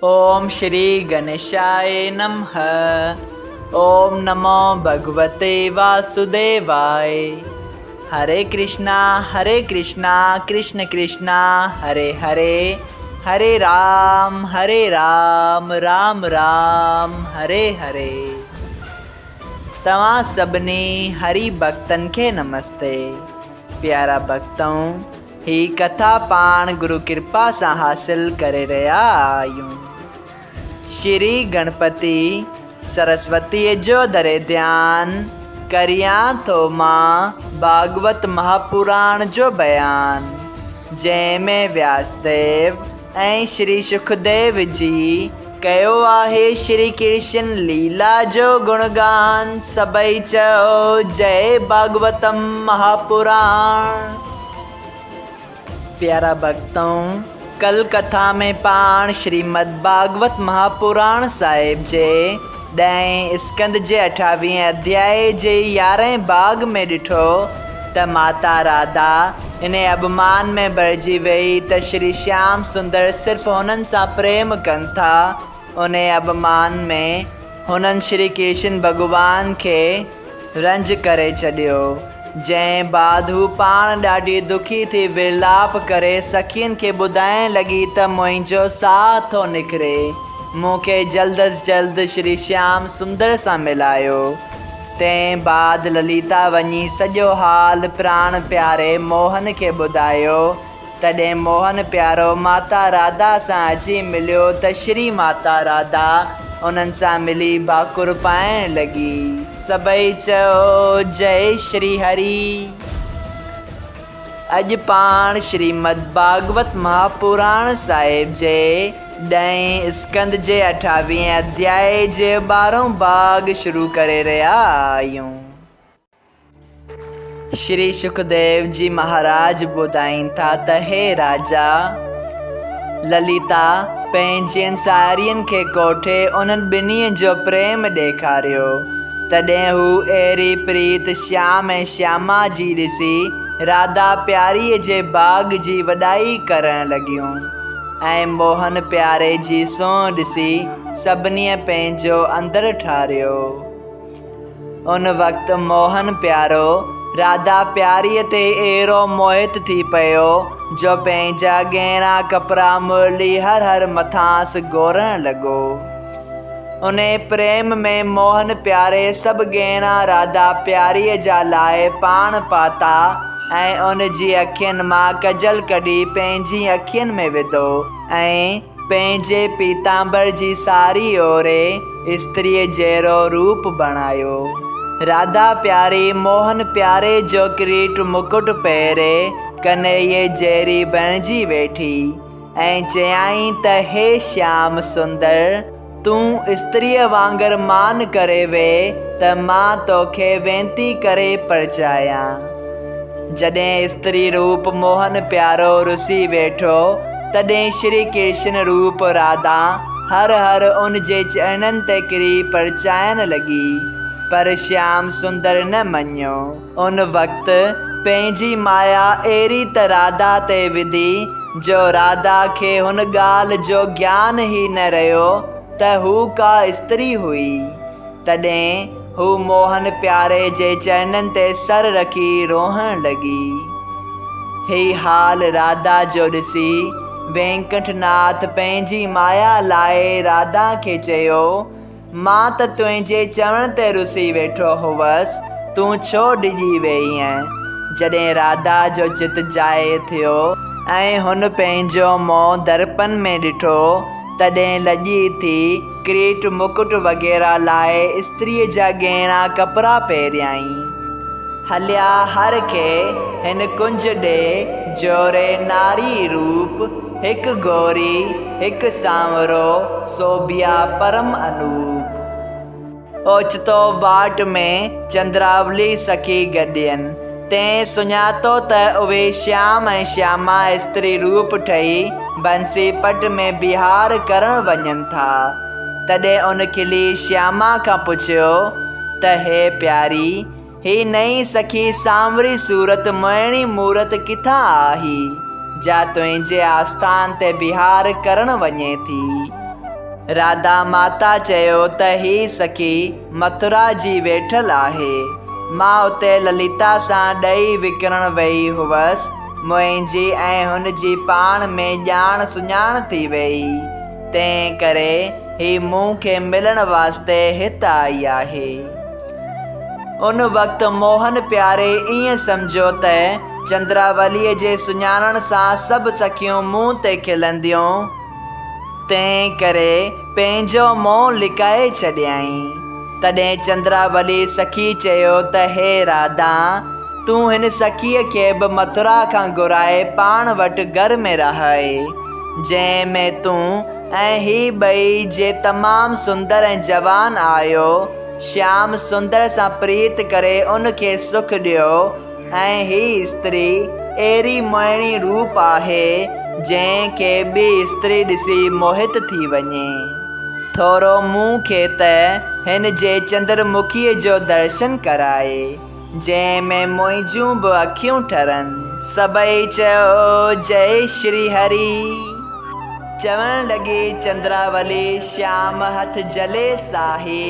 ओम श्री गणेशाय नमः। ओम नमो भगवते वासुदेवाय। हरे कृष्णा कृष्ण कृष्णा हरे हरे, हरे राम राम राम हरे हरे। तव्हां सभिनी हरि भक्तन के नमस्ते। प्यारा भक्तों, ही कथा पाण गुरु कृपा से हासिल करे रहा आयूं। श्री गणपति सरस्वती जो दरे ध्यान करिया तो मां भागवत महापुराण जो बयान, जैमें व्यासदेव ऐं श्री सुखदेव जी कयो आहे श्री कृष्ण लीला जो गुणगान। सबई चओ जय भागवतम महापुराण। प्यारा भक्तों, कल कथा में पाण श्रीमद् भागवत महापुराण साहिब जे 10 स्कंद जे 28 अध्याय जे 11 भाग में ॾिठो त माता राधा इन अभिमान में भरिजी वई त श्री श्याम सुंदर सिर्फ़ हुननि सां प्रेम कनि था। उन अभिमान में हुननि श्री कृष्ण भगवान के रंज करे छॾियो, जंहिं बाद हू पाण ॾाढी दुखी थी विलाप करे सखियुनि खे ॿुधाइण लॻी त मुंहिंजो साह थो निकिरे, मूंखे जल्द अज जल्द श्री श्याम सुंदर सां मिलायो। तंहिं बाद ललिता वञी सॼो हाल प्राण प्यारे मोहन खे ॿुधायो। तॾहिं मोहन प्यारो माता राधा सां अची मिलियो त श्री माता राधा उन्हनि सां मिली भाकुर पाइण लॻी। सबई चओ जय श्री हरि। अॼु पाण श्रीमद् भागवत महापुराण साहिब जे 10 स्कंद जे 28 अध्याय जे 12 भाग शुरू करे रहिया आहियूं। श्री सुखदेव जी महाराज ॿुधाइनि था त हे राजा, ललिता पंहिंजनि सारियुनि खे कोठे उन्हनि ॿिन्ही जो प्रेम ॾेखारियो। तॾहिं हू अहिड़ी प्रीत श्याम ऐं श्यामा जी ॾिसी राधा प्यारीअ जे बाग जी वॾाई करण लॻियूं ऐं मोहन प्यारे जी सोह ॾिसी सभिनी पंहिंजो अंदरु ठारियो। उन वक़्तु मोहन प्यारो राधा प्यारीअ ते अहिड़ो मोहित थी पियो जो पंहिंजा गहरा कपिड़ा मुरली हर मथांसि गोरण लॻो। उन प्रेम में मोहन प्यारे सभु गहरा राधा प्यारीअ जा लाइ पाण पाता ऐं उन जी अखियुनि मां कजल कढी पंहिंजी अखियुनि में विधो ऐं पंहिंजे पीतांबर जी सारी ओरे स्त्रीअ जहिड़ो रूप बणायो। राधा प्यारी मोहन प्यारे जो किरीट मुकुट पहिरे कन्हैये जहिड़ी बणिजी वेठी ऐं चयाईं त हे श्याम सुंदर, तूं स्त्रीअ वांगुर मान करे वे त मां तोखे वेनती करे परचायां। जॾहिं स्त्री रूप मोहन प्यारो रुसी वेठो, तॾहिं श्री कृष्ण रूप राधा हर उन जे चरणनि ते किरी परचाइण लॻी, पर श्याम सुंदर न मञियो। उन वक़्तु पंहिंजी माया अहिड़ी त राधा ते विधी जो राधा खे हुन ॻाल्हि जो ज्ञान ई न रहियो त हू का स्त्री हुई। तॾहिं हू मोहन प्यारे जे चरणनि ते सर रखी रोहण लॻी। ही हाल राधा जो ॾिसी वेंकटनाथ पंहिंजी माया लाइ राधा खे चयो, मां त तुंहिंजे चवण ते रुसी वेठो हुअसि, तूं छो डिॼी वई आहीं। जॾहिं राधा जो चित जाइ थियो ऐं हुन पंहिंजो मुंहुं दर्पण में ॾिठो, तॾहिं लॼी थी किरीट मुकुट वग़ैरह लाइ स्त्रीअ जा गहरा कपिड़ा पहिरियाईं। हलिया हर खे हिन कुंज ॾे जोरे नारी रूप, हिकु गौरी हिकु सांवरो सोभिया परम अनूप। ओचितो वाट में चंद्रावली सखी गॾियनि, तंहिं सुञातो त उहे श्याम ऐं श्यामा स्त्री रूप ठही बंसी पट में बिहार करण वञनि था। तॾहिं उन खिली श्यामा खां पुछियो त हे प्यारी, ही नई सखी सांवरी सूरत मोहिणी मूरत किथां आई, जा तुंहिंजे आस्थान ते बिहार करण वञे थी। राधा माता चयो त ही सखी मथुरा जी वेठल आहे। मां उते ललिता सां ॾेई विकिरण वई हुअसि। मुंहिंजी ऐं हुन जी पाण में ॼाण सुञाण थी वई। तंहिं करे ही मूंखे मिलण वास्ते हिते आई आहे। उन वक़्तु मोहन प्यारे ईअं सम्झो त चंद्रावलीअ जे सुञाणण सां सभु सखियूं मुंहुं ते खिलंदियूं। तंहिं करे पंहिंजो मोह लिकाए छॾियईं। तॾहिं चंद्रावली सखी चयो त हे राधा, तूं हिन सखीअ खे बि मथुरा खां घुराए पाण वटि घर में रहाए, जंहिं में तूं ऐं ही ॿई जे तमामु सुंदर ऐं जवान आहियो। श्याम सुंदर सां प्रीत करे उनखे सुख ॾियो। ऐं ही स्त्री अहिड़ी मोहिणी रूप आहे जंहिंखे ॿी स्त्री ॾिसी मोहित थी वञे। थोरो मूंखे त हिन जे चंद्रमुखीअ जो दर्शन कराए, जंहिं में मुंहिंजूं बि अखियूं ठरनि। सभई चयो जय श्री हरि। चवण लॻी चंद्रावली श्याम हथ जले साही,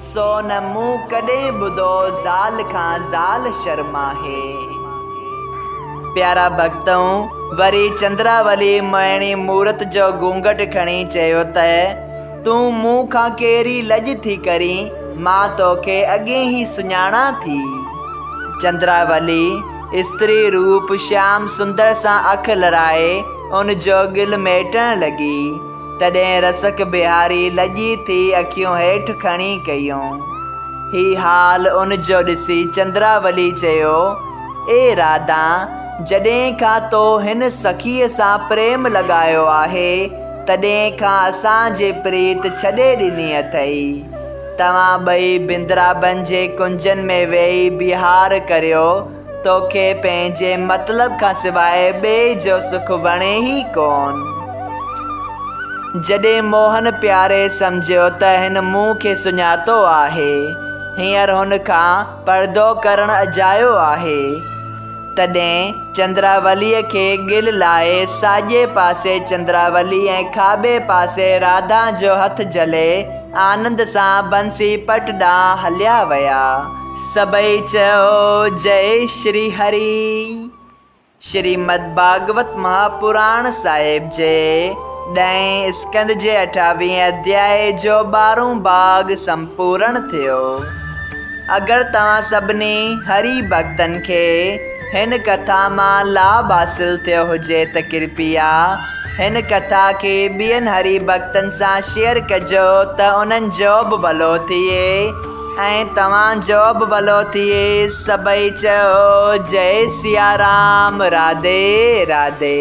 सो न मूं कॾहिं ॿुधो ज़ाल खां ज़ाल शर्माहे। प्यारा भक्तऊं, वरी चंद्रावली मोहिणी मूरत जो घूंघट खणी चयो त तूं मूं खां कहिड़ी लॼ थी करी, मां तोखे अॻे ई सुञाणा थी। चंद्रावली स्त्री रूप श्याम सुंदर सां अख लड़ाए उन जो गिल मेटण लॻी। तॾहिं रसक बिहारी लॼी थी अखियूं हेठि खणी कयूं। ही हाल उन जो ॾिसी चंद्रावली चयो, ए राधा, जॾहिं खां तो हिन सखीअ सां प्रेम लॻायो आहे, तॾहिं खां असांजे प्रीत छॾे ॾिनी अथई। तव्हां ॿई बिंद्राबन जे कुंजनि में वेही बिहार करियो। तोखे पंहिंजे मतिलब खां सवाइ ॿिए जो सुख वणे ई कोन। जॾहिं मोहन प्यारे सम्झियो त हिन मूं खे सुञातो आहे, हींअर हुन खां परदो करणु अजायो आहे, तॾहिं चंद्रावलीअ खे गिल लाहे साॼे पासे चंद्रावली ऐं खाॿे पासे राधा जो हथ जले आनंद सां बंसी पट ॾांहुं हलिया विया। सभई चयो जय श्री हरि। श्रीमद् भागवत महापुराण साहिब जे 10 स्कंद जे 28 अध्याय जो 12 भाग संपूर्ण थियो। अगरि तव्हां सभिनी हरि भक्तनि खे हिन कथा मां लाभ हासिल थियो हुजे त कृपया हिन कथा खे ॿियनि हरि भक्तनि सां शेयर कजो त उन्हनि जो बि भलो थिए ऐं तव्हांजो बि भलो थिए। सभई चयो जय सिया राम। राधे राधे।